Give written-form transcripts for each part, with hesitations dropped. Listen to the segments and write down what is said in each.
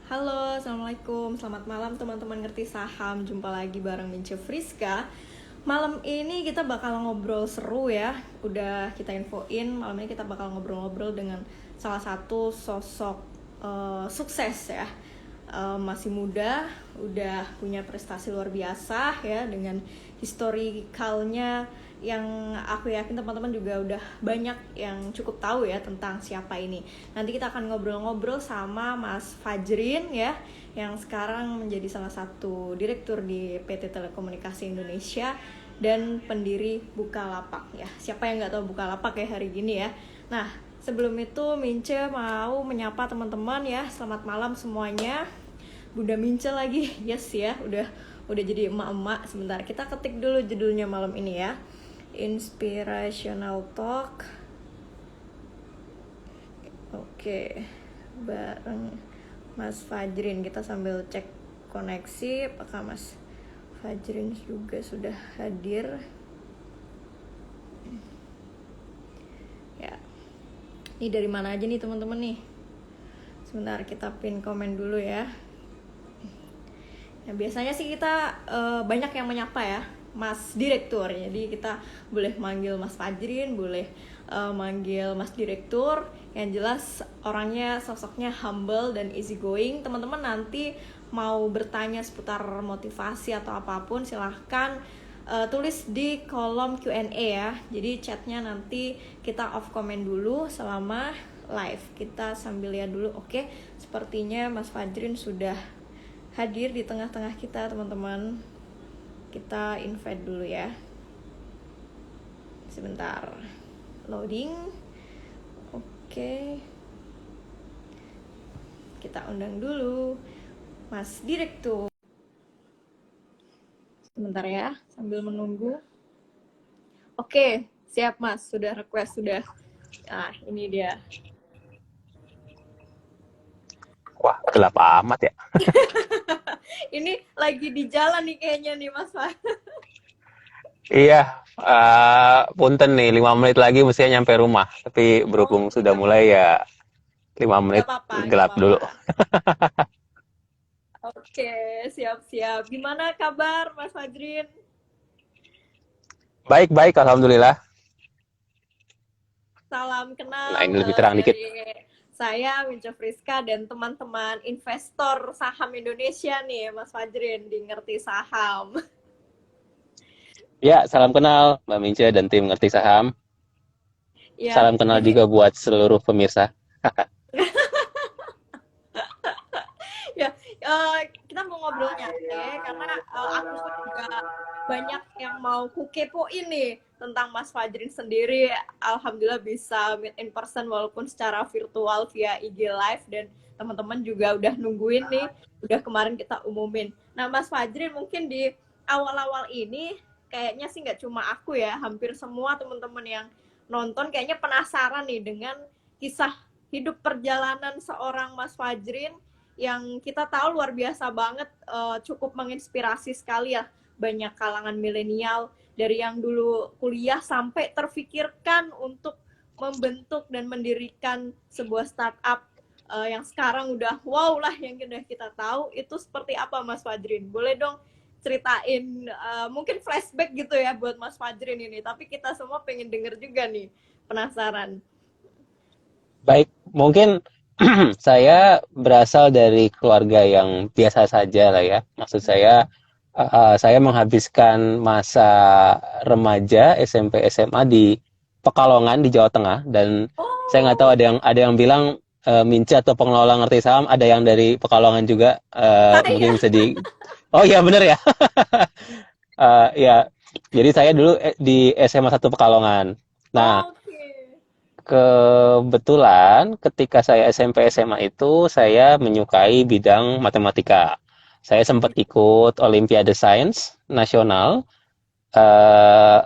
Halo, Assalamualaikum. Selamat malam teman-teman ngerti saham. Jumpa lagi bareng Mince Friska. Malam ini kita bakal ngobrol seru ya. Udah kita infoin, malam ini kita bakal ngobrol-ngobrol dengan salah satu sosok sukses ya. Masih muda, udah punya prestasi luar biasa ya, dengan historikalnya yang aku yakin teman-teman juga udah banyak yang cukup tahu ya tentang siapa ini. Nanti kita akan ngobrol-ngobrol sama Mas Fajrin ya, yang sekarang menjadi salah satu direktur di PT Telekomunikasi Indonesia dan pendiri Bukalapak ya. Siapa yang nggak tahu Bukalapak ya hari gini ya. Nah, sebelum itu Mince mau menyapa teman-teman ya. Selamat malam semuanya. Bunda Mince lagi, yes ya, udah jadi emak-emak. Sebentar, kita ketik dulu judulnya malam ini ya. Inspirational Talk. Oke, bareng Mas Fajrin. Kita sambil cek koneksi apakah Mas Fajrin juga sudah hadir. Ya, ini dari mana aja nih teman-teman nih? Sebentar, kita pin komen dulu ya. Nah, biasanya sih kita banyak yang menyapa ya, Mas Direktur. Jadi kita boleh manggil Mas Fajrin, boleh manggil Mas Direktur. Yang jelas orangnya, sosoknya humble dan easy going. Teman-teman nanti mau bertanya seputar motivasi atau apapun, silahkan tulis di kolom Q&A ya. Jadi chatnya nanti kita off comment dulu selama live. Kita sambil lihat dulu. Oke, sepertinya Mas Fajrin sudah hadir di tengah-tengah kita teman-teman. Kita invite dulu ya. Sebentar, loading. Oke, kita undang dulu Mas Direktur. Sebentar ya, sambil menunggu. Oke, siap Mas, sudah request, sudah. Nah, ini dia. Wah, gelap amat ya. Ini lagi di jalan nih kayaknya nih Mas. Iya, punten nih, 5 menit lagi mestinya nyampe rumah. Tapi Oh, berhubung sudah mulai ya 5 nggak menit apa-apa, nggak gelap apa-apa. dulu. Oke, siap-siap. Gimana kabar Mas Fajrin? Baik-baik, Alhamdulillah. Salam Nah, kenal ini lebih terang dikit. dari saya, Mince Friska, dan teman-teman investor saham Indonesia nih, Mas Fajrin, di Ngerti Saham. Ya, salam kenal Mbak Mince dan tim Ngerti Saham. Ya, Salam kenal ini juga buat seluruh pemirsa. ya kita mau ngobrol nyantai karena aku pun juga banyak yang mau kukepoin nih tentang Mas Fajrin sendiri. Alhamdulillah bisa meet in person walaupun secara virtual via IG Live, dan teman-teman juga udah nungguin nih, udah kemarin kita umumin. Nah Mas Fajrin, mungkin di awal-awal ini kayaknya sih nggak cuma aku ya, hampir semua teman-teman yang nonton kayaknya penasaran nih dengan kisah hidup perjalanan seorang Mas Fajrin yang kita tahu luar biasa banget, cukup menginspirasi sekali ya banyak kalangan milenial, dari yang dulu kuliah sampai terfikirkan untuk membentuk dan mendirikan sebuah startup yang sekarang udah wow lah, yang udah kita tahu itu seperti apa. Mas Fajrin, boleh dong ceritain mungkin flashback gitu ya buat Mas Fajrin ini, tapi kita semua pengen denger juga nih, penasaran. Baik, mungkin saya berasal dari keluarga yang biasa saja lah ya. Maksud saya menghabiskan masa remaja SMP SMA di Pekalongan di Jawa Tengah, dan saya nggak tahu, Oh, ada yang bilang Mince atau pengelola ngerti saham, ada yang dari Pekalongan juga, saya. mungkin bisa di. Oh iya bener ya. Ya, jadi saya dulu di SMA 1 Pekalongan. Nah, Oke. Okay. kebetulan ketika saya SMP SMA itu saya menyukai bidang matematika. Saya sempat ikut Olimpiade Sains Nasional,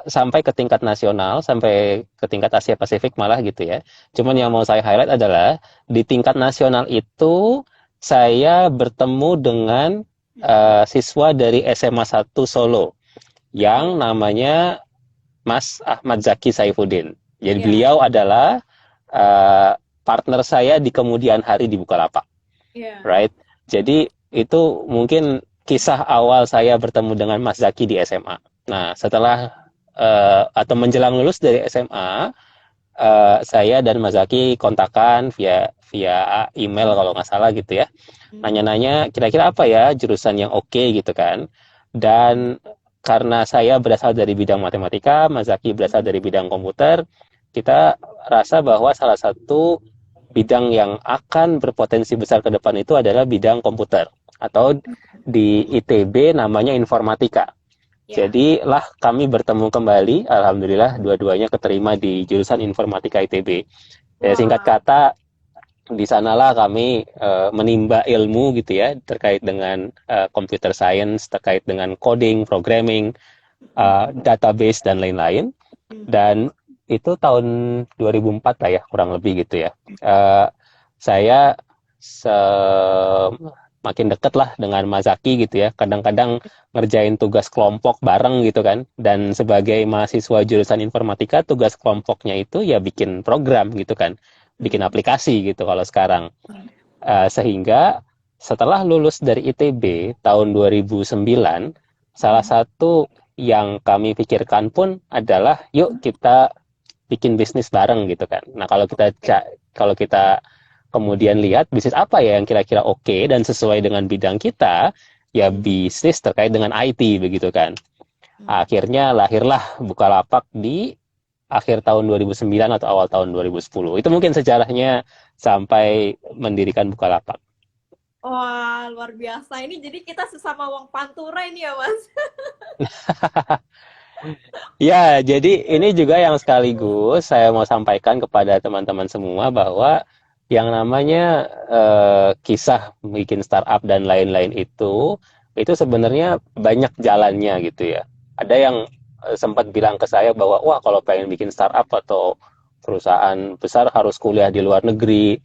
sampai ke tingkat nasional, sampai ke tingkat Asia Pasifik malah gitu ya. Cuman yang Wow. mau saya highlight adalah di tingkat nasional itu saya bertemu dengan siswa dari SMA 1 Solo yang Oh, namanya Mas Ahmad Zaki Saifuddin. Jadi ya, beliau adalah uh, partner saya di kemudian hari di Bukalapak, ya. right? Jadi itu mungkin kisah awal saya bertemu dengan Mas Zaki di SMA. Nah, setelah atau menjelang lulus dari SMA, saya dan Mas Zaki kontakan via via email kalau nggak salah gitu ya. Hmm. Nanya-nanya kira-kira apa ya jurusan yang oke gitu kan. Hmm. Dan karena saya berasal dari bidang matematika, Mas Zaki berasal Hmm. dari bidang komputer, kita rasa bahwa salah satu bidang yang akan berpotensi besar ke depan itu adalah bidang komputer atau di ITB namanya informatika. Ya. Jadi lah kami bertemu kembali, alhamdulillah dua-duanya keterima di jurusan informatika ITB. Ya, singkat Wah. kata, di sanalah kami menimba ilmu gitu ya terkait dengan computer science, terkait dengan coding, programming, Hmm. database dan lain-lain. Hmm. Dan itu tahun 2004 lah ya kurang lebih gitu ya. Eh, saya makin deket lah dengan Mas Zaki gitu ya. Kadang-kadang ngerjain tugas kelompok bareng gitu kan. Dan sebagai mahasiswa jurusan informatika, tugas kelompoknya itu ya bikin program gitu kan. Bikin Hmm. aplikasi gitu kalau sekarang. Hmm. Sehingga setelah lulus dari ITB tahun 2009, salah Hmm. satu yang kami pikirkan pun adalah yuk kita bikin bisnis bareng gitu kan. Nah, Oke. kalau kita kemudian lihat bisnis apa ya yang kira-kira oke dan sesuai dengan bidang kita, ya Hmm. bisnis terkait dengan IT begitu kan. Hmm. Akhirnya lahirlah Bukalapak di akhir tahun 2009 atau awal tahun 2010. Itu mungkin sejarahnya sampai mendirikan Bukalapak. Wah, luar biasa. Ini jadi kita sesama wong Pantura ini ya, Mas. Ya, jadi ini juga yang sekaligus saya mau sampaikan kepada teman-teman semua bahwa yang namanya kisah bikin startup dan lain-lain itu sebenarnya banyak jalannya gitu ya. Ada yang sempat bilang ke saya bahwa wah kalau pengen bikin startup atau perusahaan besar harus kuliah di luar negeri,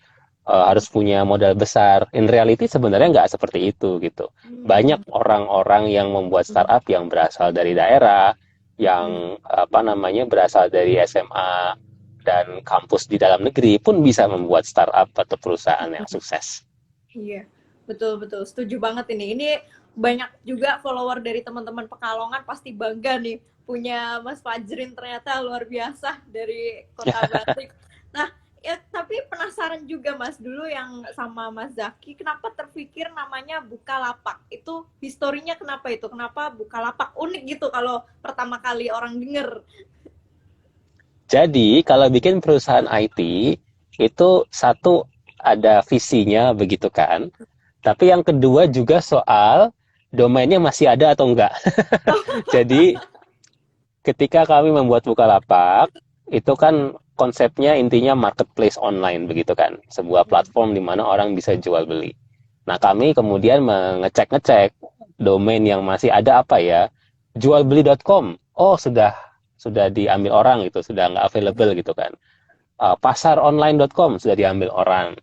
Hmm. harus punya modal besar. In reality sebenarnya nggak seperti itu gitu. Hmm. Banyak orang-orang yang membuat Hmm. startup yang berasal dari daerah, Hmm. yang apa namanya berasal dari SMA dan kampus di dalam negeri pun bisa membuat startup atau perusahaan yang sukses. Iya, betul betul. Setuju banget ini. Ini banyak juga follower dari teman-teman Pekalongan pasti bangga nih punya Mas Fajrin, ternyata luar biasa dari Kota Batik. Nah, ya tapi penasaran juga Mas dulu yang sama Mas Zaki, kenapa terpikir namanya Bukalapak? Itu historinya kenapa itu? Kenapa Bukalapak? Unik gitu kalau pertama kali orang denger. Jadi kalau bikin perusahaan IT itu satu ada visinya begitu kan, tapi yang kedua juga soal domainnya masih ada atau enggak. Jadi ketika kami membuat Bukalapak, itu kan konsepnya intinya marketplace online begitu kan, sebuah platform di mana orang bisa jual beli. Nah, kami kemudian mengecek-ngecek domain yang masih ada apa ya, jualbeli.com. Oh, sudah diambil orang itu, sudah nggak available gitu kan. Pasaronline.com sudah diambil orang.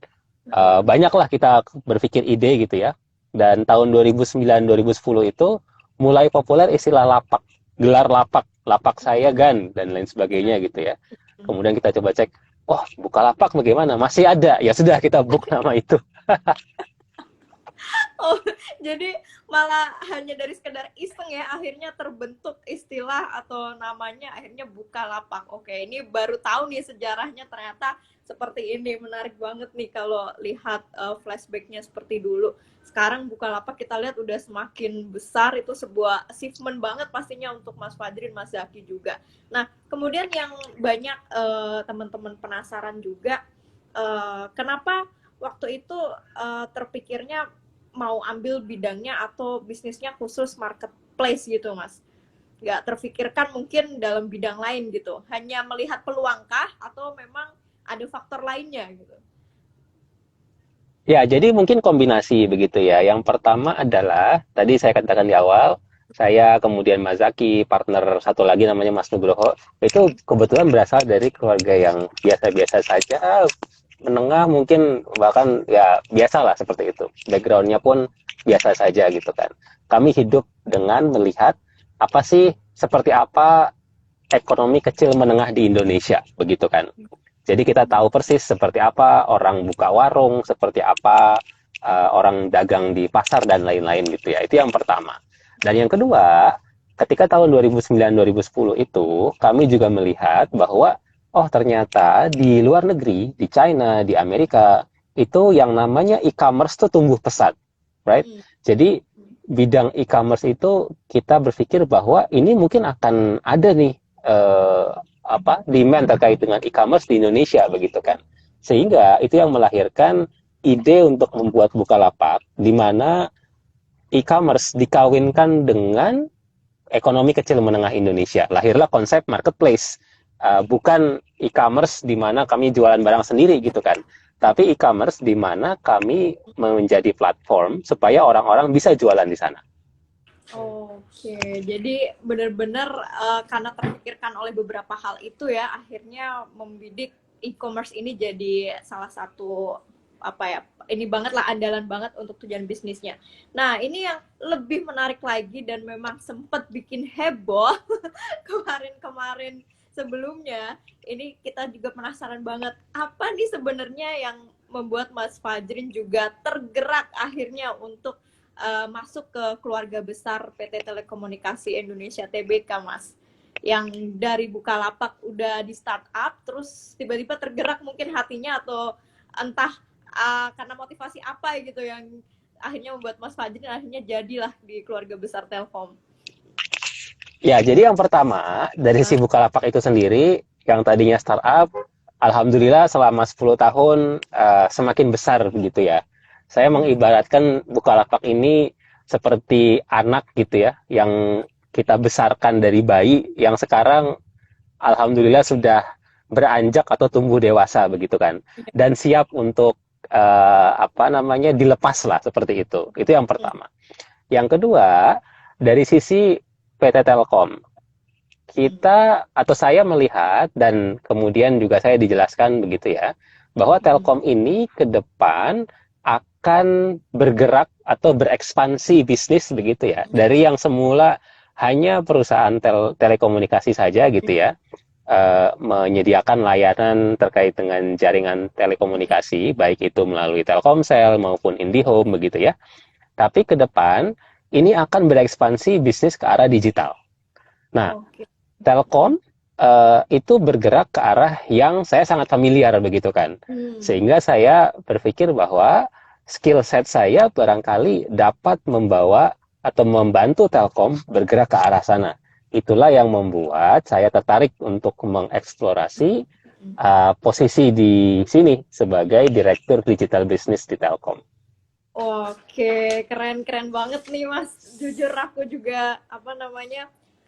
Banyaklah kita berpikir ide gitu ya. Dan tahun 2009-2010 itu mulai populer istilah lapak, gelar lapak, lapak saya Gan dan lain sebagainya gitu ya. Kemudian kita coba cek, oh buka lapak bagaimana? Masih ada, ya sudah kita book nama itu. Oh, jadi malah hanya dari sekedar iseng ya, akhirnya terbentuk istilah atau namanya akhirnya Bukalapak. Oke, ini baru tahu nih sejarahnya ternyata seperti ini. Menarik banget nih kalau lihat flashbacknya seperti dulu. Sekarang Bukalapak kita lihat udah semakin besar, itu sebuah achievement banget pastinya untuk Mas Fadrin, Mas Zaki juga. Nah, kemudian yang banyak teman-teman penasaran juga, kenapa waktu itu terpikirnya mau ambil bidangnya atau bisnisnya khusus marketplace gitu Mas, nggak terfikirkan mungkin dalam bidang lain gitu, hanya melihat peluangkah atau memang ada faktor lainnya gitu. Ya, jadi mungkin kombinasi begitu ya. Yang pertama adalah, tadi saya katakan di awal, saya kemudian Mas Zaki, partner satu lagi namanya Mas Nugroho, itu kebetulan berasal dari keluarga yang biasa-biasa saja, menengah mungkin bahkan ya biasalah seperti itu. Backgroundnya pun biasa saja gitu kan. Kami hidup dengan melihat apa sih, seperti apa ekonomi kecil menengah di Indonesia, begitu kan. Jadi kita tahu persis seperti apa orang buka warung, seperti apa orang dagang di pasar dan lain-lain gitu ya. Itu yang pertama. Dan yang kedua, ketika tahun 2009-2010 itu, kami juga melihat bahwa, oh ternyata di luar negeri, di China, di Amerika, itu yang namanya e-commerce tuh tumbuh pesat, right? Hmm. Jadi bidang e-commerce itu kita berpikir bahwa ini mungkin akan ada nih eh, demand terkait dengan e-commerce di Indonesia begitu kan. Sehingga itu yang melahirkan ide untuk membuat Bukalapak di mana e-commerce dikawinkan dengan ekonomi kecil menengah Indonesia. Lahirlah konsep marketplace. Bukan e-commerce di mana kami jualan barang sendiri gitu kan. Tapi e-commerce di mana kami menjadi platform supaya orang-orang bisa jualan di sana. Oke, jadi benar-benar karena terpikirkan oleh beberapa hal itu ya, akhirnya membidik e-commerce ini jadi salah satu apa ya, ini banget lah, andalan banget untuk tujuan bisnisnya. Nah, ini yang lebih menarik lagi dan memang sempat bikin heboh kemarin-kemarin sebelumnya. Ini kita juga penasaran banget, apa nih sebenarnya yang membuat Mas Fajrin juga tergerak akhirnya untuk masuk ke keluarga besar PT Telekomunikasi Indonesia Tbk, Mas, yang dari Bukalapak udah di startup terus tiba-tiba tergerak mungkin hatinya, atau entah karena motivasi apa gitu yang akhirnya membuat Mas Fajrin akhirnya jadilah di keluarga besar Telkom. Ya, jadi yang pertama dari si Bukalapak itu sendiri yang tadinya startup, alhamdulillah selama 10 tahun semakin besar begitu ya. Saya mengibaratkan Bukalapak ini seperti anak gitu ya, yang kita besarkan dari bayi, yang sekarang alhamdulillah sudah beranjak atau tumbuh dewasa begitu kan, dan siap untuk dilepas lah seperti itu. Itu yang pertama. Yang kedua, dari sisi PT Telkom, kita atau saya melihat dan kemudian juga saya dijelaskan begitu ya, bahwa Telkom ini ke depan akan bergerak atau berekspansi bisnis begitu ya, dari yang semula hanya perusahaan telekomunikasi saja gitu ya, menyediakan layanan terkait dengan jaringan telekomunikasi baik itu melalui Telkomsel maupun IndiHome begitu ya, tapi ke depan ini akan berekspansi bisnis ke arah digital. Nah, Telkom itu bergerak ke arah yang saya sangat familiar begitu kan. Sehingga saya berpikir bahwa skill set saya barangkali dapat membawa atau membantu Telkom bergerak ke arah sana. Itulah yang membuat saya tertarik untuk mengeksplorasi posisi di sini sebagai Direktur Digital Business di Telkom. Oke, keren banget nih Mas. Jujur aku juga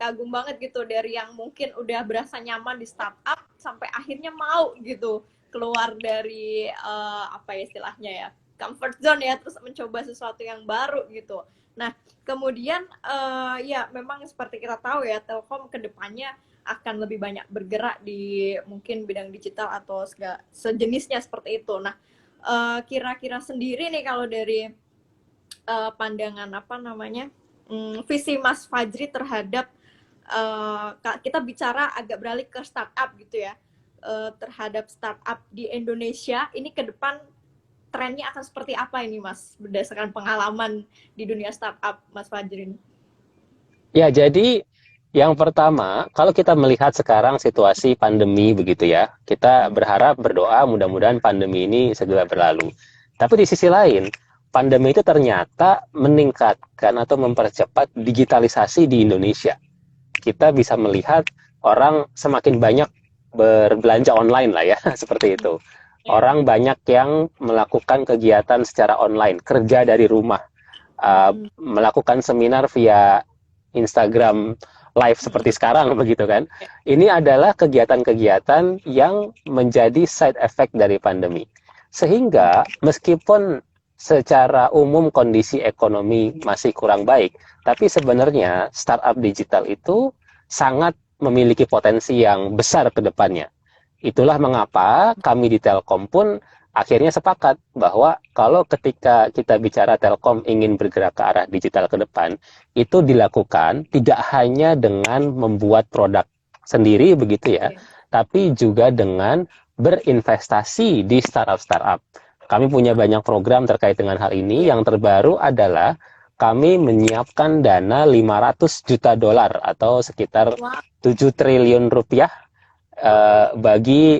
kagum banget gitu, dari yang mungkin udah berasa nyaman di startup sampai akhirnya mau gitu keluar dari istilahnya ya, comfort zone ya, terus mencoba sesuatu yang baru gitu. Nah, kemudian ya memang seperti kita tahu ya, Telkom kedepannya akan lebih banyak bergerak di mungkin bidang digital atau sejenisnya seperti itu. Nah, kira-kira sendiri nih kalau dari pandangan visi Mas Fajri terhadap kita bicara agak beralih ke startup gitu ya, terhadap startup di Indonesia ini ke depan trennya akan seperti apa ini Mas, berdasarkan pengalaman di dunia startup Mas Fajrin? Ya, jadi yang pertama, kalau kita melihat sekarang situasi pandemi begitu ya, kita berharap, berdoa mudah-mudahan pandemi ini segera berlalu. Tapi di sisi lain, pandemi itu ternyata meningkatkan atau mempercepat digitalisasi di Indonesia. Kita bisa melihat orang semakin banyak berbelanja online lah ya, seperti itu. Orang banyak yang melakukan kegiatan secara online, kerja dari rumah, melakukan seminar via Instagram live seperti sekarang begitu kan. Ini adalah kegiatan-kegiatan yang menjadi side effect dari pandemi. Sehingga meskipun secara umum kondisi ekonomi masih kurang baik, tapi sebenarnya startup digital itu sangat memiliki potensi yang besar ke depannya. Itulah mengapa kami di Telkom pun akhirnya sepakat bahwa kalau ketika kita bicara Telkom ingin bergerak ke arah digital ke depan, itu dilakukan tidak hanya dengan membuat produk sendiri begitu ya, tapi juga dengan berinvestasi di startup-startup. Kami punya banyak program terkait dengan hal ini. Yang terbaru adalah kami menyiapkan dana 500 juta dolar atau sekitar Wah, 7 triliun rupiah bagi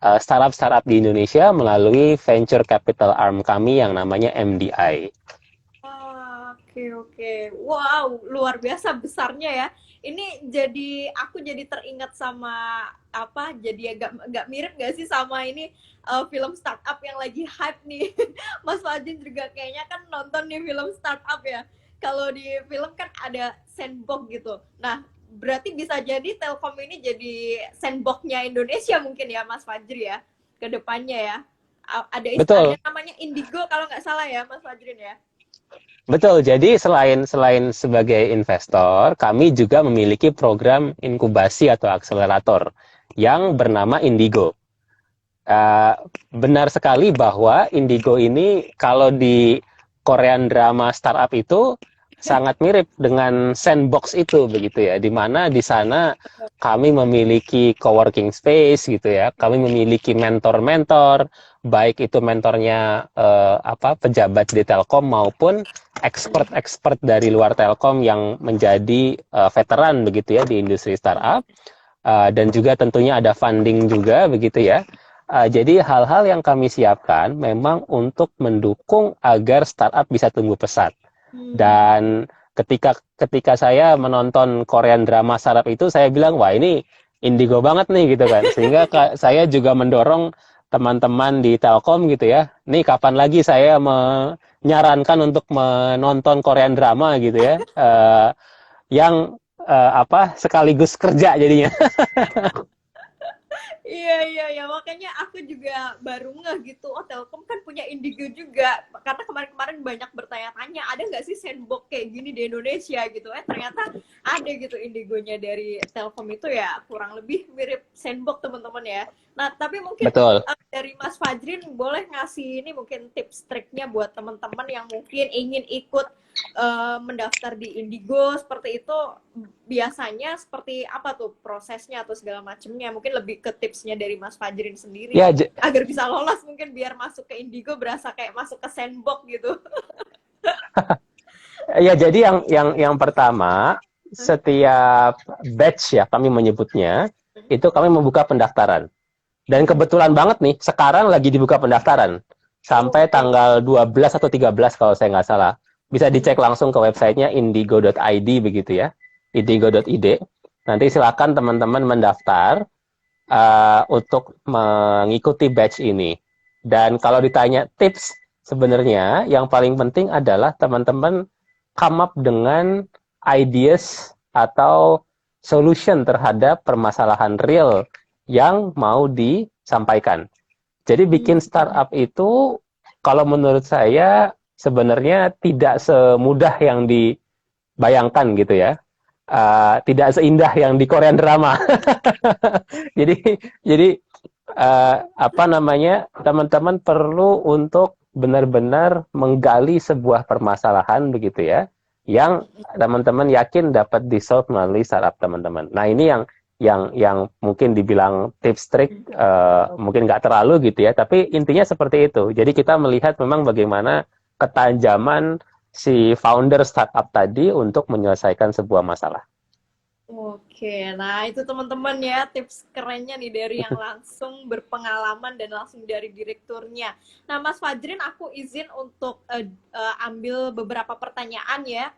startup-startup di Indonesia melalui venture capital arm kami yang namanya MDI. oke oke. Wow, luar biasa besarnya ya. Ini jadi aku jadi teringat sama apa? Jadi agak mirip gak sih sama ini film startup yang lagi hype nih. Mas Fajin juga kayaknya kan nonton nih film startup ya. Kalau di film kan ada sandbox gitu. Nah, berarti bisa jadi Telkom ini jadi sandboxnya Indonesia mungkin ya Mas Fajri ya ke depannya ya. Ada Betul, namanya Indigo kalau nggak salah ya Mas Fajrin ya. betul. Jadi selain sebagai investor, kami juga memiliki program inkubasi atau akselerator yang bernama Indigo. Uh, Benar sekali bahwa Indigo ini kalau di Korean drama startup itu sangat mirip dengan sandbox itu begitu ya, di mana di sana kami memiliki coworking space gitu ya, kami memiliki mentor-mentor, baik itu mentornya pejabat di Telkom maupun expert-expert dari luar Telkom yang menjadi veteran begitu ya di industri startup. Dan juga tentunya ada funding juga begitu ya. Jadi hal-hal yang kami siapkan memang untuk mendukung agar startup bisa tumbuh pesat. Hmm. Dan ketika saya menonton Korean drama startup itu, saya bilang, wah ini indigo banget nih gitu kan. Sehingga saya juga mendorong teman-teman di Telkom gitu ya. Nih kapan lagi saya menyarankan untuk menonton Korean drama gitu ya. Yang sekaligus kerja jadinya. Iya iya ya makanya aku juga baru ngeh gitu. Oh Telkom kan punya Indigo juga. Karena kemarin-kemarin banyak bertanya-tanya ada nggak sih sandbox kayak gini di Indonesia gitu. Ternyata ada gitu Indigonya dari Telkom itu ya kurang lebih mirip sandbox teman-teman ya. Nah tapi mungkin Betul. dari Mas Fajrin boleh ngasih ini mungkin tips triknya buat teman-teman yang mungkin ingin ikut mendaftar di Indigo seperti itu biasanya seperti apa tuh prosesnya atau segala macamnya mungkin lebih ke tipsnya dari Mas Fajrin sendiri Ya, agar bisa lolos mungkin biar masuk ke Indigo berasa kayak masuk ke sandbox gitu. ya jadi yang pertama, setiap batch ya kami menyebutnya, itu kami membuka pendaftaran. Dan kebetulan banget nih, sekarang lagi dibuka pendaftaran. Sampai Oke. tanggal 12 atau 13 kalau saya nggak salah. Bisa dicek langsung ke websitenya indigo.id begitu ya. indigo.id. Nanti silakan teman-teman mendaftar untuk mengikuti batch ini. Dan kalau ditanya tips, sebenarnya yang paling penting adalah teman-teman come up dengan ideas atau solution terhadap permasalahan real yang mau disampaikan. Jadi bikin startup itu kalau menurut saya sebenarnya tidak semudah yang dibayangkan gitu ya. Tidak seindah yang di Korean drama. jadi jadi apa namanya, teman-teman perlu untuk benar-benar menggali sebuah permasalahan begitu ya, yang teman-teman yakin dapat di-solve melalui startup teman-teman. Nah ini yang mungkin dibilang tips trik mungkin nggak terlalu gitu ya, tapi intinya seperti itu. Jadi kita melihat memang bagaimana ketajaman si founder startup tadi untuk menyelesaikan sebuah masalah. Oke, nah itu teman-teman ya tips kerennya nih dari yang langsung berpengalaman dan langsung dari direkturnya. Nah, Mas Fajrin, aku izin untuk ambil beberapa pertanyaan ya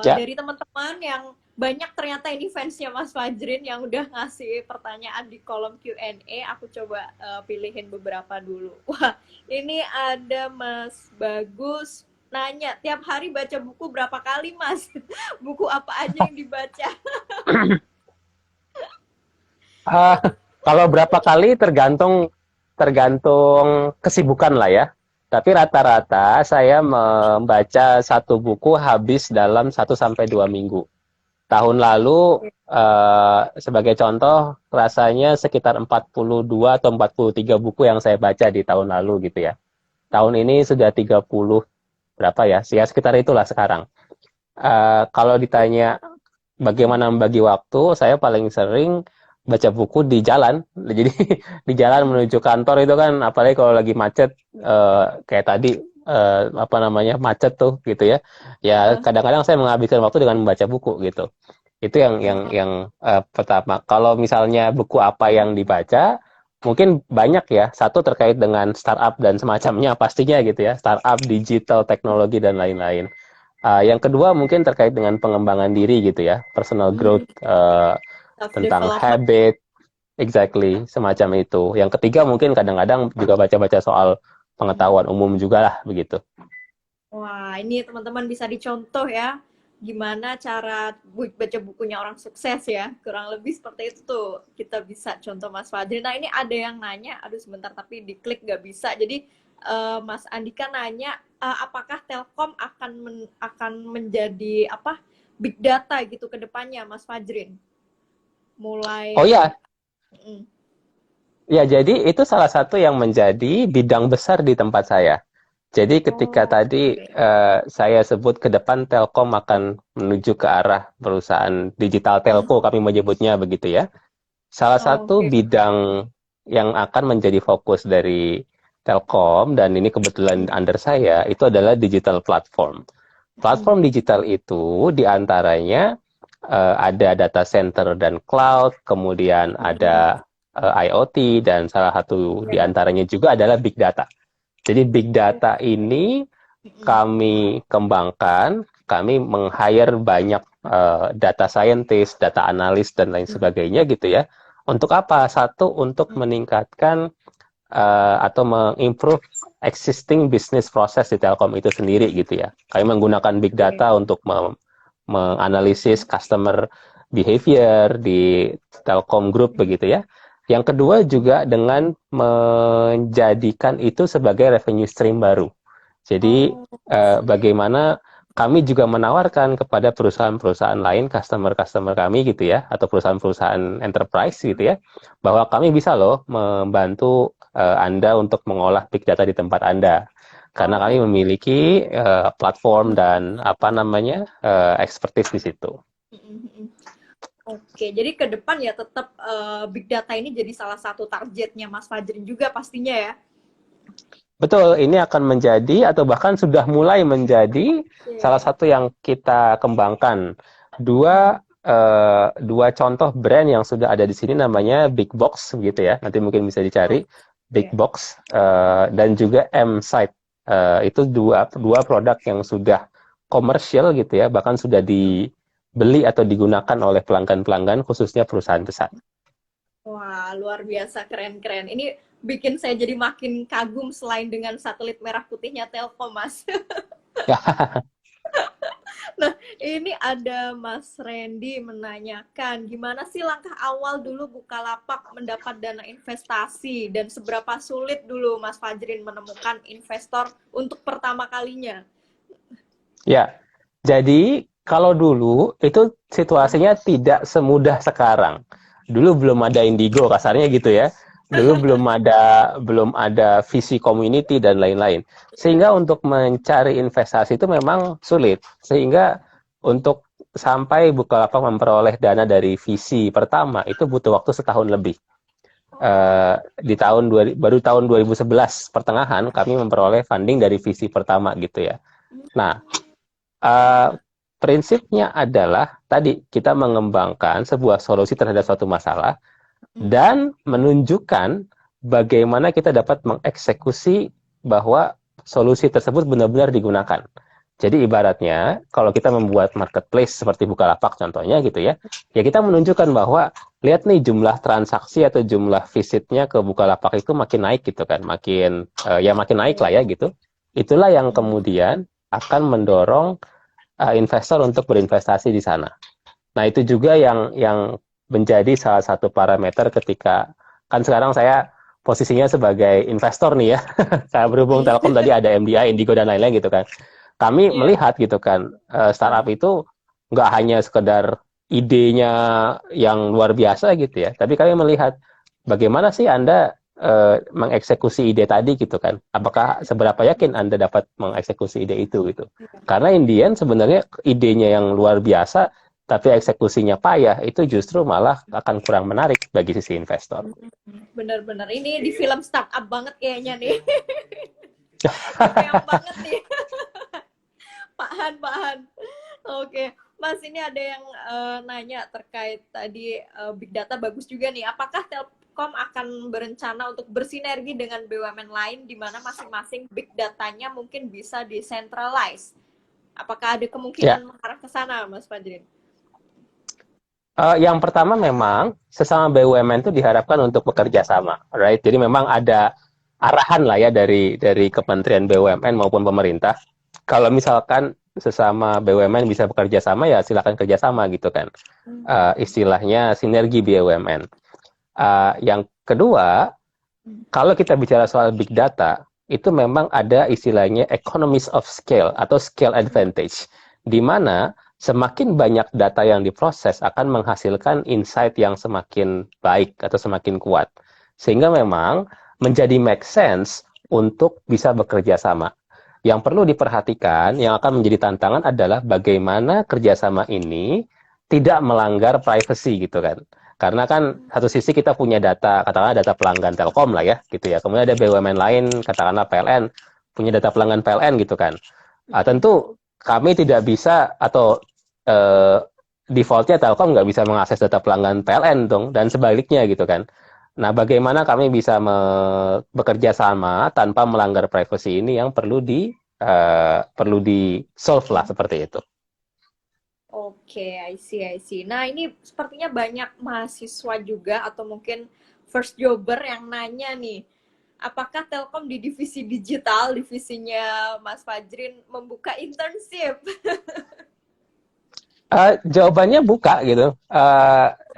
Ya, dari teman-teman yang banyak ternyata ini fansnya Mas Fajrin yang udah ngasih pertanyaan di kolom Q&A. Aku coba pilihin beberapa dulu. Wah, ini ada Mas Bagus nanya tiap hari baca buku berapa kali Mas? Buku apa aja yang dibaca? uh, kalau berapa kali tergantung tergantung kesibukan lah ya. Tapi rata-rata saya membaca satu buku habis dalam 1 sampai 2 minggu. Tahun lalu, sebagai contoh, rasanya sekitar 42 atau 43 buku yang saya baca di tahun lalu gitu ya. Tahun ini sudah 30 berapa ya? Ya sekitar itulah sekarang. Kalau ditanya bagaimana membagi waktu, saya paling sering baca buku di jalan. Jadi di jalan menuju kantor itu kan, apalagi kalau lagi macet, kayak tadi, apa namanya, macet tuh gitu ya. Ya Heeh. kadang-kadang saya menghabiskan waktu dengan membaca buku gitu. Itu Wah, pertama. Kalau misalnya buku apa yang dibaca, mungkin banyak ya. Satu terkait dengan startup dan semacamnya pastinya gitu ya. Startup, digital, teknologi dan lain-lain. Yang kedua mungkin terkait dengan pengembangan diri gitu ya, personal growth, self tentang development. habit, exactly, semacam itu. Yang ketiga mungkin kadang-kadang juga baca-baca soal pengetahuan umum juga lah begitu. Wah, ini teman-teman bisa dicontoh ya, gimana cara baca bukunya orang sukses ya. Kurang lebih seperti itu tuh, kita bisa contoh Mas Fadri. Nah, ini ada yang nanya, aduh sebentar tapi diklik nggak bisa. Jadi, Mas Andika nanya, apakah Telkom akan menjadi apa big data gitu ke depannya, Mas Fadrin? Oh Mulai, ya, mm, ya jadi itu salah satu yang menjadi bidang besar di tempat saya. Jadi ketika oh, tadi oke. saya sebut ke depan Telkom akan menuju ke arah perusahaan digital telco, kami menyebutnya begitu ya. Salah satu Oke. bidang yang akan menjadi fokus dari Telkom, dan ini kebetulan under saya, itu adalah digital platform. Mm, Platform digital itu diantaranya ada data center dan cloud, kemudian mm, ada IoT, dan salah satu ya. diantaranya juga adalah big data. Jadi big data ini Mm, kami kembangkan, kami meng-hire banyak data scientist, data analis, dan lain mm, sebagainya gitu ya. Untuk apa? Satu, untuk mm, meningkatkan atau mengimprove existing business process di Telkom itu sendiri gitu ya. Kami menggunakan big oke. data untuk menganalisis customer behavior di Telkom Group begitu ya. Yang kedua juga dengan menjadikan itu sebagai revenue stream baru. Jadi Oh, I see. bagaimana kami juga menawarkan kepada perusahaan-perusahaan lain, customer-customer kami gitu ya, atau perusahaan-perusahaan enterprise gitu ya, bahwa kami bisa loh membantu Anda untuk mengolah big data di tempat Anda. Karena kami Oh, memiliki platform dan apa namanya expertise di situ. mm, mm. Oke, jadi ke depan ya tetap big data ini jadi salah satu targetnya Mas Fajrin juga pastinya ya. Betul, ini akan menjadi atau bahkan sudah mulai menjadi salah Oke. satu yang kita kembangkan. Dua contoh brand yang sudah ada di sini namanya Big Box gitu ya. Nanti mungkin bisa dicari Big Oke. Box dan juga M-Site. Itu dua produk yang sudah komersial gitu ya, bahkan sudah dibeli atau digunakan oleh pelanggan-pelanggan khususnya perusahaan besar. Wah, luar biasa keren-keren. Ini bikin saya jadi makin kagum selain dengan satelit merah putihnya Telkom, Mas. Nah, ini ada Mas Randy menanyakan, gimana sih langkah awal dulu Bukalapak mendapat dana investasi dan seberapa sulit dulu Mas Fajrin menemukan investor untuk pertama kalinya? Ya, jadi kalau dulu itu situasinya tidak semudah sekarang. Dulu belum ada Indigo kasarnya gitu ya. Dulu belum ada visi community dan lain-lain. Iya. Sehingga untuk mencari investasi itu memang sulit. Sehingga untuk sampai Bukalapak memperoleh dana dari visi pertama itu butuh waktu setahun lebih. Oh, Baru tahun 2011 pertengahan kami memperoleh funding dari visi pertama gitu ya. Nah, Uh, prinsipnya adalah tadi kita mengembangkan sebuah solusi terhadap suatu masalah dan menunjukkan bagaimana kita dapat mengeksekusi bahwa solusi tersebut benar-benar digunakan. Jadi ibaratnya kalau kita membuat marketplace seperti Bukalapak contohnya gitu ya, ya kita menunjukkan bahwa lihat nih jumlah transaksi atau jumlah visitnya ke Bukalapak itu makin naik gitu kan, makin naik lah ya gitu. Itulah yang kemudian akan mendorong investor untuk berinvestasi di sana. Nah, itu juga yang menjadi salah satu parameter ketika kan sekarang saya posisinya sebagai investor nih ya. Saya berhubung Telkom tadi ada MDI, Indigo dan lain-lain gitu kan. Kami iya. melihat gitu kan, startup itu nggak hanya sekedar idenya yang luar biasa gitu ya, tapi kami melihat bagaimana sih Anda mengeksekusi ide tadi gitu kan. Apakah seberapa yakin Anda dapat mengeksekusi ide itu gitu. Karena Indian sebenarnya idenya yang luar biasa tapi eksekusinya payah, itu justru malah akan kurang menarik bagi sisi investor. Bener-bener. Ini di film startup banget kayaknya nih. Kebayang banget nih. Pak Han. Oke, Mas, ini ada yang nanya terkait tadi big data bagus juga nih. Apakah Telkom akan berencana untuk bersinergi dengan BUMN lain di mana masing-masing big datanya mungkin bisa decentralized? Apakah ada kemungkinan mengarah ke sana, Mas Fajrin? Yang pertama memang sesama BUMN itu diharapkan untuk bekerja sama, right? Jadi memang ada arahan lah ya dari Kementerian BUMN maupun pemerintah. Kalau misalkan sesama BUMN bisa bekerja sama, ya silakan kerjasama gitu kan. Istilahnya sinergi BUMN. Yang kedua, kalau kita bicara soal big data, itu memang ada istilahnya economies of scale atau scale advantage, di mana semakin banyak data yang diproses akan menghasilkan insight yang semakin baik atau semakin kuat. Sehingga memang menjadi make sense untuk bisa bekerja sama. Yang perlu diperhatikan, yang akan menjadi tantangan adalah bagaimana kerjasama ini tidak melanggar privacy gitu kan. Karena kan satu sisi kita punya data, katakanlah data pelanggan Telkom lah ya, gitu ya. Kemudian ada BUMN lain, katakanlah PLN, punya data pelanggan PLN gitu kan. Tentu kami tidak bisa atau defaultnya Telkom nggak bisa mengakses data pelanggan PLN dong, dan sebaliknya gitu kan. Nah, bagaimana kami bisa bekerja sama tanpa melanggar privacy ini yang perlu di solve lah seperti itu. Oke, I see. Nah, ini sepertinya banyak mahasiswa juga atau mungkin first jobber yang nanya nih, apakah Telkom di divisi digital, divisinya Mas Fajrin membuka internship? Jawabannya buka gitu.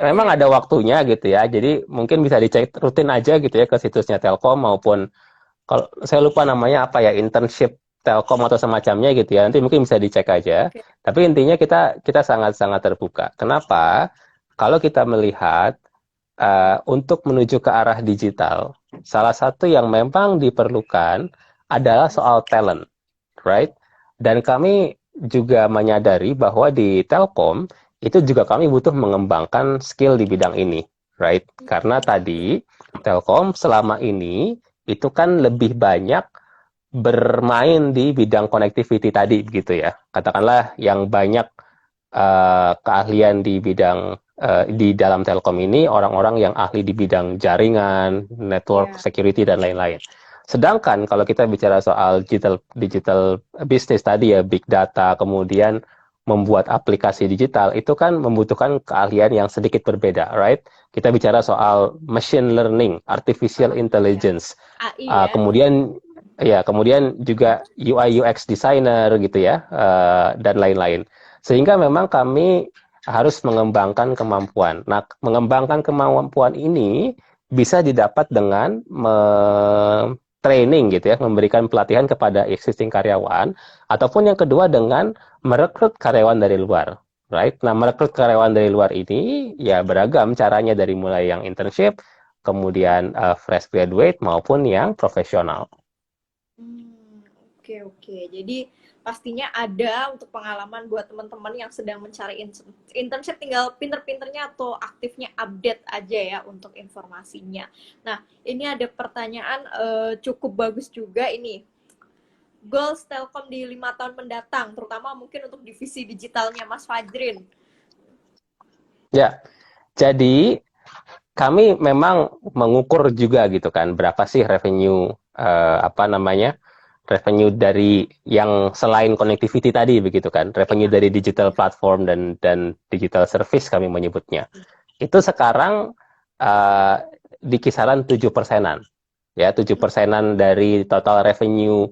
Memang ada waktunya gitu ya. Jadi mungkin bisa dicek rutin aja gitu ya ke situsnya Telkom maupun kalau saya lupa namanya apa ya, internship Telkom atau semacamnya gitu ya. Nanti mungkin bisa dicek aja. Okay. Tapi intinya kita sangat-sangat terbuka. Kenapa? Kalau kita melihat untuk menuju ke arah digital, salah satu yang memang diperlukan adalah soal talent, right? Dan kami juga menyadari bahwa di Telkom itu juga kami butuh mengembangkan skill di bidang ini, right? Karena tadi Telkom selama ini itu kan lebih banyak bermain di bidang connectivity tadi gitu ya. Katakanlah yang banyak keahlian di bidang di dalam Telkom ini orang-orang yang ahli di bidang jaringan, network security dan lain-lain. Sedangkan kalau kita bicara soal digital business tadi ya, big data, kemudian membuat aplikasi digital, itu kan membutuhkan keahlian yang sedikit berbeda, right? Kita bicara soal machine learning, artificial intelligence, AI, kemudian juga UI UX designer gitu ya, dan lain-lain. Sehingga memang kami harus mengembangkan kemampuan. Nah, mengembangkan kemampuan ini bisa didapat dengan training gitu ya, memberikan pelatihan kepada existing karyawan, ataupun yang kedua dengan merekrut karyawan dari luar, right? Nah, merekrut karyawan dari luar ini ya beragam caranya, dari mulai yang internship, kemudian fresh graduate maupun yang profesional. Oke. Jadi pastinya ada untuk pengalaman buat teman-teman yang sedang mencari internship, tinggal pinter-pinternya atau aktifnya update aja ya untuk informasinya. Nah, ini ada pertanyaan cukup bagus juga ini. Goals Telkom di 5 tahun mendatang, terutama mungkin untuk divisi digitalnya Mas Fajrin. Ya, jadi kami memang mengukur juga gitu kan, berapa sih revenue revenue dari yang selain connectivity tadi begitu kan, revenue dari digital platform dan digital service kami menyebutnya. Itu sekarang di kisaran 7%-an. Ya, 7%-an dari total revenue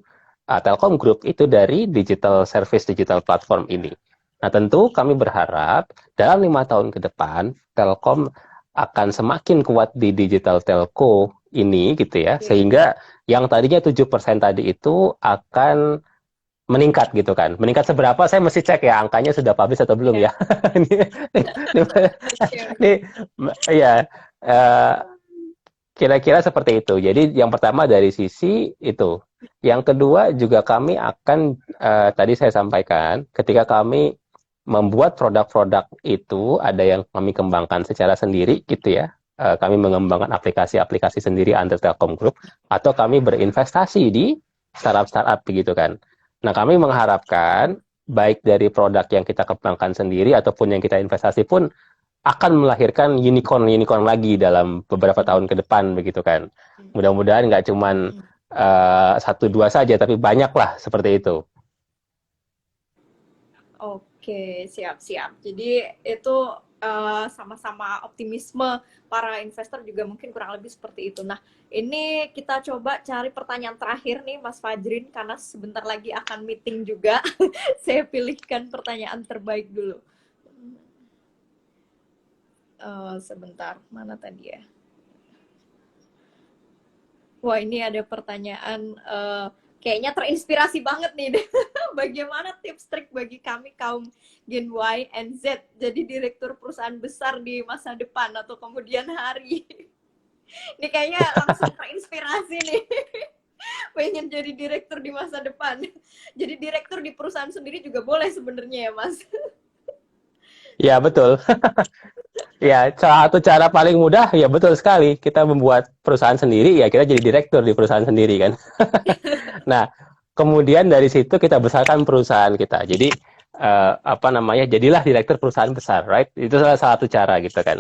Telkom Group itu dari digital service, digital platform ini. Nah, tentu kami berharap dalam 5 tahun ke depan Telkom akan semakin kuat di digital telco ini gitu ya, sehingga yang tadinya 7% tadi itu akan meningkat gitu kan. Meningkat seberapa saya mesti cek ya, angkanya sudah publish atau belum ya. Kira-kira seperti itu. Jadi yang pertama dari sisi itu. Yang kedua juga kami akan tadi saya sampaikan ketika kami membuat produk-produk itu ada yang kami kembangkan secara sendiri gitu ya. Kami mengembangkan aplikasi-aplikasi sendiri under Telkom Group, atau kami berinvestasi di startup-startup begitu kan. Nah, kami mengharapkan baik dari produk yang kita kembangkan sendiri ataupun yang kita investasi pun akan melahirkan unicorn lagi dalam beberapa tahun ke depan begitu kan. Mudah-mudahan nggak cuman satu dua saja, tapi banyak lah seperti itu. Oke, siap-siap. Jadi itu sama-sama optimisme para investor juga mungkin kurang lebih seperti itu. Nah, ini kita coba cari pertanyaan terakhir nih, Mas Fajrin, karena sebentar lagi akan meeting juga. Saya pilihkan pertanyaan terbaik dulu. Sebentar, mana tadi ya? Wah, ini ada pertanyaan kayaknya terinspirasi banget nih. Bagaimana tips trik bagi kami kaum Gen Y and Z jadi direktur perusahaan besar di masa depan atau kemudian hari? Ini kayaknya langsung terinspirasi nih. Pengen jadi direktur di masa depan. Jadi direktur di perusahaan sendiri juga boleh sebenarnya ya, Mas? Ya, betul. Ya, salah satu cara paling mudah, ya betul sekali. Kita membuat perusahaan sendiri, ya kita jadi direktur di perusahaan sendiri kan. Nah, kemudian dari situ kita besarkan perusahaan kita. Jadi, jadilah direktur perusahaan besar, right? Itu salah satu cara gitu kan.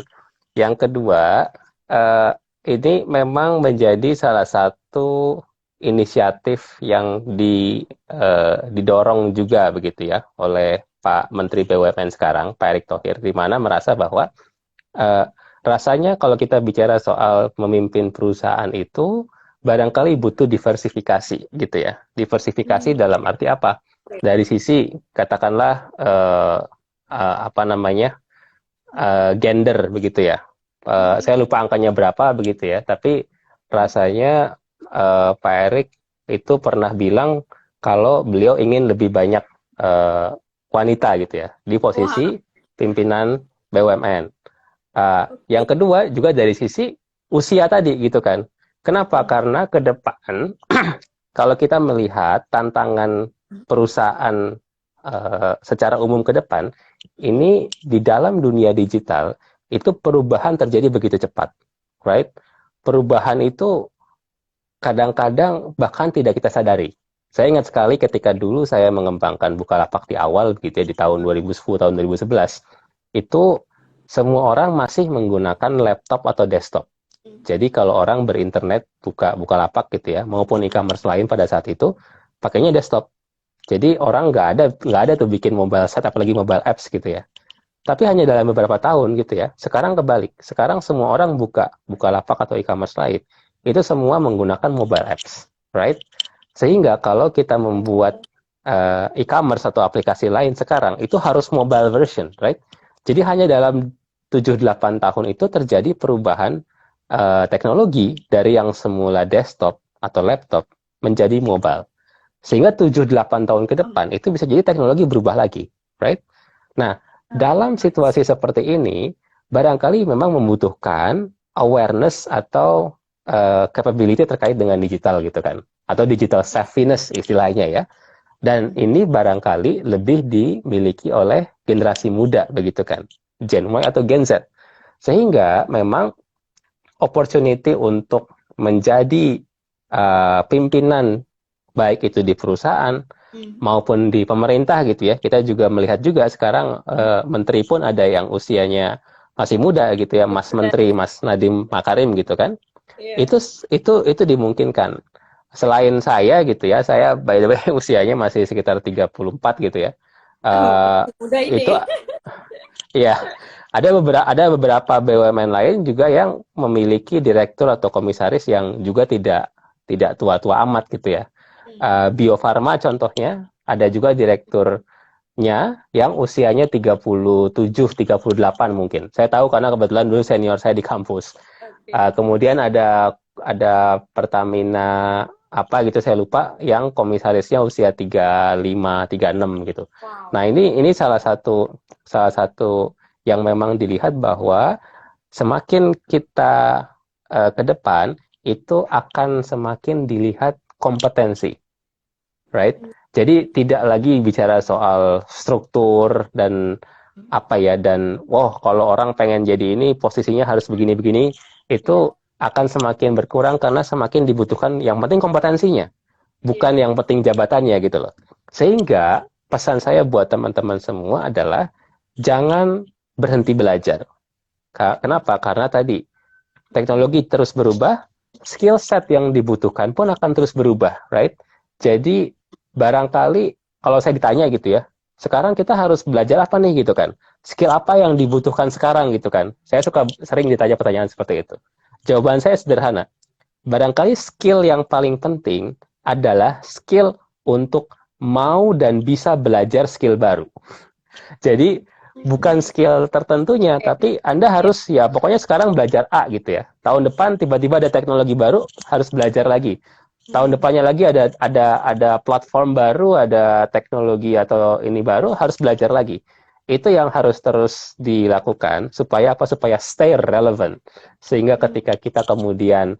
Yang kedua, ini memang menjadi salah satu inisiatif yang didorong juga begitu ya oleh Pak Menteri BUMN sekarang, Pak Erick Thohir, di mana merasa bahwa rasanya kalau kita bicara soal memimpin perusahaan itu barangkali butuh diversifikasi gitu ya. Diversifikasi dalam arti apa? Dari sisi katakanlah gender begitu ya. Saya lupa angkanya berapa begitu ya, tapi rasanya Pak Erick itu pernah bilang kalau beliau ingin lebih banyak wanita gitu ya di posisi pimpinan BUMN. Yang kedua juga dari sisi usia tadi gitu kan. Kenapa? Karena ke depan kalau kita melihat tantangan perusahaan secara umum ke depan, ini di dalam dunia digital itu perubahan terjadi begitu cepat, right? Perubahan itu kadang-kadang bahkan tidak kita sadari. Saya ingat sekali ketika dulu saya mengembangkan Bukalapak di awal gitu ya, di tahun 2010, tahun 2011, itu semua orang masih menggunakan laptop atau desktop. Jadi kalau orang berinternet buka Bukalapak gitu ya, maupun e-commerce lain pada saat itu pakainya desktop. Jadi orang nggak ada tuh bikin mobile site, apalagi mobile apps gitu ya. Tapi hanya dalam beberapa tahun gitu ya. Sekarang kebalik. Sekarang semua orang buka Bukalapak atau e-commerce lain itu semua menggunakan mobile apps, right? Sehingga kalau kita membuat e-commerce atau aplikasi lain sekarang itu harus mobile version, right? Jadi hanya dalam 7-8 tahun itu terjadi perubahan teknologi dari yang semula desktop atau laptop menjadi mobile. Sehingga 7-8 tahun ke depan itu bisa jadi teknologi berubah lagi, right? Nah, dalam situasi seperti ini, barangkali memang membutuhkan awareness atau capability terkait dengan digital gitu kan. Atau digital savviness istilahnya ya. Dan ini barangkali lebih dimiliki oleh generasi muda begitu kan. Gen Y atau Gen Z. Sehingga memang opportunity untuk menjadi pimpinan baik itu di perusahaan maupun di pemerintah gitu ya. Kita juga melihat juga sekarang menteri pun ada yang usianya masih muda gitu ya, Mas Menteri, Mas Nadiem Makarim gitu kan. Yeah. Itu dimungkinkan. Selain saya gitu ya, saya by the way usianya masih sekitar 34 gitu ya. Muda ini. Itu ya, ada beberapa BUMN lain juga yang memiliki direktur atau komisaris yang juga tidak tua-tua amat gitu ya. Bio Farma contohnya, ada juga direkturnya yang usianya 37-38 mungkin. Saya tahu karena kebetulan dulu senior saya di kampus. Kemudian ada Pertamina apa gitu saya lupa yang komisarisnya usia 35-36 gitu. Wow. Nah, ini salah satu yang memang dilihat bahwa semakin kita ke depan itu akan semakin dilihat kompetensi. Right? Jadi tidak lagi bicara soal struktur dan apa ya, dan kalau orang pengen jadi ini posisinya harus begini-begini, itu Iya, akan semakin berkurang karena semakin dibutuhkan yang penting kompetensinya, bukan iya. yang penting jabatannya gitu loh. Sehingga pesan saya buat teman-teman semua adalah jangan berhenti belajar. Kenapa? Karena tadi teknologi terus berubah, skill set yang dibutuhkan pun akan terus berubah, right? Jadi barangkali kalau saya ditanya gitu ya, sekarang kita harus belajar apa nih gitu kan? Skill apa yang dibutuhkan sekarang gitu kan? Saya suka sering ditanya pertanyaan seperti itu. Jawaban saya sederhana. Barangkali skill yang paling penting adalah skill untuk mau dan bisa belajar skill baru. Jadi bukan Hmm, skill tertentunya, oke. tapi Anda harus ya pokoknya sekarang belajar A gitu ya. Tahun depan tiba-tiba ada teknologi baru, harus belajar lagi. Tahun Hmm, depannya lagi ada platform baru, ada teknologi atau ini baru, harus belajar lagi. Itu yang harus terus dilakukan supaya apa? Supaya stay relevant. Sehingga hmm, ketika kita kemudian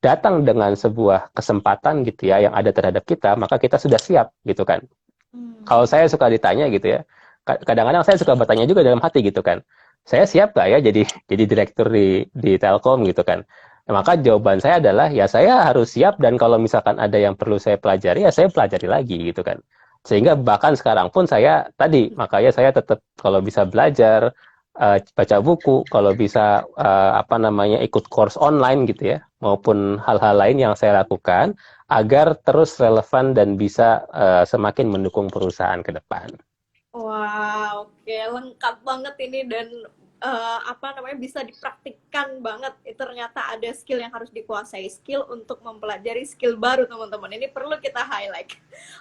datang dengan sebuah kesempatan gitu ya yang ada terhadap kita, maka kita sudah siap gitu kan. Kalau hmm. saya suka ditanya gitu ya, kadang-kadang saya suka bertanya juga dalam hati gitu kan, saya siap gak ya jadi direktur di Telkom gitu kan. Nah, maka jawaban saya adalah ya saya harus siap, dan kalau misalkan ada yang perlu saya pelajari ya saya pelajari lagi gitu kan. Sehingga bahkan sekarang pun saya tadi, makanya saya tetap kalau bisa belajar, baca buku, kalau bisa apa namanya ikut course online gitu ya, maupun hal-hal lain yang saya lakukan agar terus relevan dan bisa semakin mendukung perusahaan ke depan. Wah, oke, lengkap banget ini dan apa namanya bisa dipraktikkan banget. Itu ternyata ada skill yang harus dikuasai, skill untuk mempelajari skill baru, teman-teman. Ini perlu kita highlight.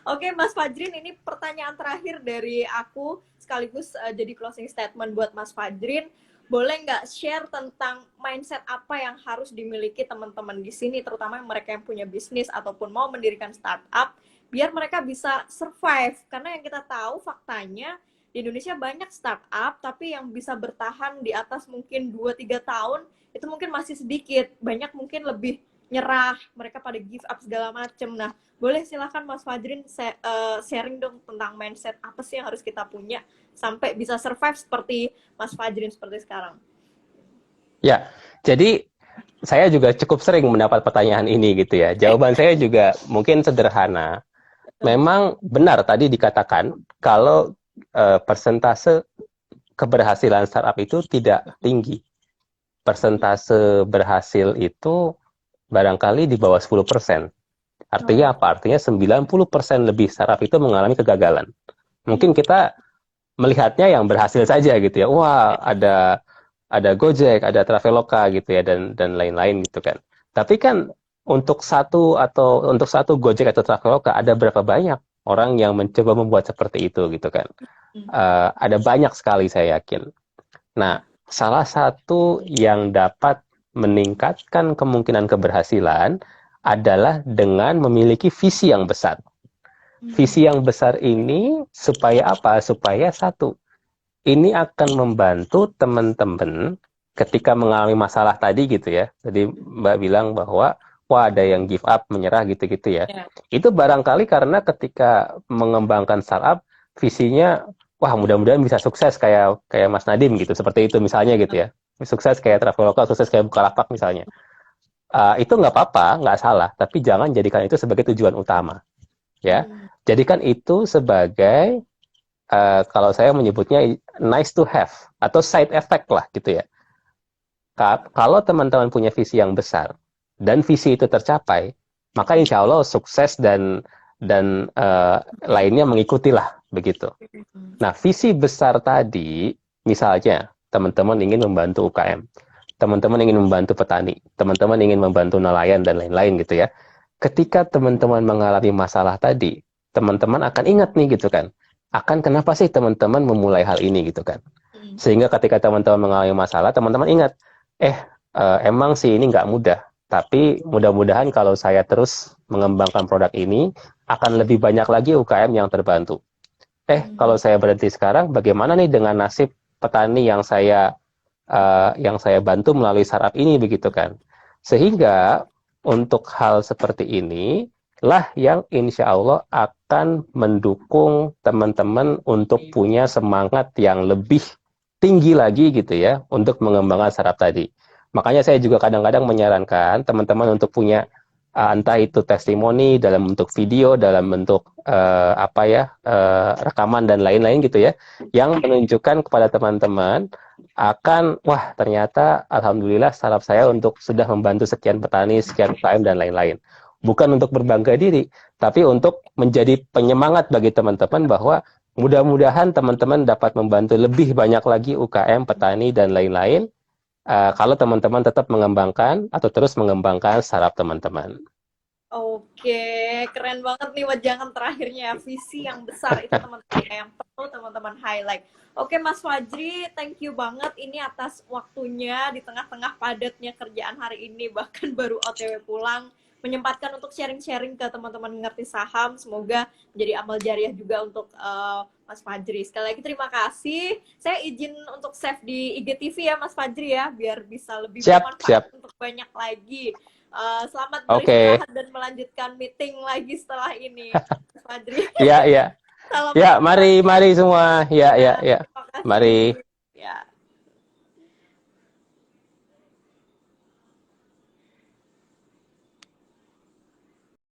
Oke, Mas Fajrin, ini pertanyaan terakhir dari aku sekaligus jadi closing statement buat Mas Fajrin. Boleh nggak share tentang mindset apa yang harus dimiliki teman-teman di sini, terutama mereka yang punya bisnis ataupun mau mendirikan startup, biar mereka bisa survive, karena yang kita tahu faktanya di Indonesia banyak startup tapi yang bisa bertahan di atas mungkin 2-3 tahun itu mungkin masih sedikit, banyak mungkin lebih nyerah, mereka pada give up segala macem. Nah, boleh silahkan Mas Fajrin sharing dong tentang mindset apa sih yang harus kita punya sampai bisa survive seperti Mas Fajrin seperti sekarang. Ya, jadi saya juga cukup sering mendapat pertanyaan ini gitu ya. Jawaban saya juga mungkin sederhana. Memang benar tadi dikatakan kalau persentase keberhasilan startup itu tidak tinggi. Persentase berhasil itu barangkali di bawah 10%. Artinya Oh. apa? Artinya 90% lebih startup itu mengalami kegagalan. Mungkin kita melihatnya yang berhasil saja gitu ya. Wah, ada Gojek, ada Traveloka gitu ya, dan lain-lain gitu kan. Tapi kan untuk satu Gojek atau Traveloka ada berapa banyak orang yang mencoba membuat seperti itu gitu kan. Ada banyak sekali saya yakin. Nah, salah satu yang dapat meningkatkan kemungkinan keberhasilan adalah dengan memiliki visi yang besar. Visi yang besar ini supaya apa? Supaya satu, ini akan membantu teman-teman ketika mengalami masalah tadi gitu ya. Tadi Mbak bilang bahwa wah ada yang give up, menyerah gitu-gitu ya. Ya. Itu barangkali karena ketika mengembangkan startup visinya wah mudah-mudahan bisa sukses kayak kayak Mas Nadim gitu. Seperti itu misalnya gitu ya. Sukses kayak Traveloka, sukses kayak Bukalapak misalnya. Itu nggak apa-apa, nggak salah, tapi jangan jadikan itu sebagai tujuan utama ya. Hmm. Jadikan itu sebagai kalau saya menyebutnya nice to have atau side effect lah gitu ya. Kalau teman-teman punya visi yang besar dan visi itu tercapai, maka insya Allah sukses dan lainnya mengikutilah begitu. Nah, visi besar tadi, misalnya teman-teman ingin membantu UKM, teman-teman ingin membantu petani, teman-teman ingin membantu nelayan dan lain-lain gitu ya. Ketika teman-teman mengalami masalah tadi, teman-teman akan ingat nih gitu kan. Akan kenapa sih teman-teman memulai hal ini gitu kan. Hmm. Sehingga ketika teman-teman mengalami masalah, teman-teman ingat, eh emang sih ini nggak mudah. Tapi mudah-mudahan kalau saya terus mengembangkan produk ini, akan lebih banyak lagi UKM yang terbantu. Kalau Hmm. saya berhenti sekarang, bagaimana nih dengan nasib petani yang saya bantu melalui startup ini begitu kan? Sehingga untuk hal seperti ini, lah yang insya Allah akan mendukung teman-teman untuk punya semangat yang lebih tinggi lagi gitu ya untuk mengembangkan saraf tadi. Makanya saya juga kadang-kadang menyarankan teman-teman untuk punya entah itu testimoni dalam bentuk video, dalam bentuk rekaman dan lain-lain gitu ya, yang menunjukkan kepada teman-teman akan wah ternyata alhamdulillah saraf saya untuk sudah membantu sekian petani, sekian UKM dan lain-lain. Bukan untuk berbangga diri, tapi untuk menjadi penyemangat bagi teman-teman bahwa mudah-mudahan teman-teman dapat membantu lebih banyak lagi UKM, petani dan lain-lain kalau teman-teman tetap mengembangkan atau terus mengembangkan saraf teman-teman. Oke, keren banget nih wejangan terakhirnya. Visi yang besar itu teman-teman yang perlu teman-teman highlight. Oke Mas Fajri, thank you banget ini atas waktunya di tengah-tengah padatnya kerjaan hari ini, bahkan baru OTW pulang, menyempatkan untuk sharing-sharing ke teman-teman ngerti saham. Semoga menjadi amal jariah juga untuk Mas Fajri. Sekali lagi terima kasih. Saya izin untuk save di IGTV ya Mas Fajri ya, biar bisa lebih bermanfaat untuk banyak lagi. Selamat beristirahat dan melanjutkan meeting lagi setelah ini, Mas Fajri. Iya, iya. Ya, mari semua. Ya. Mari. Ya.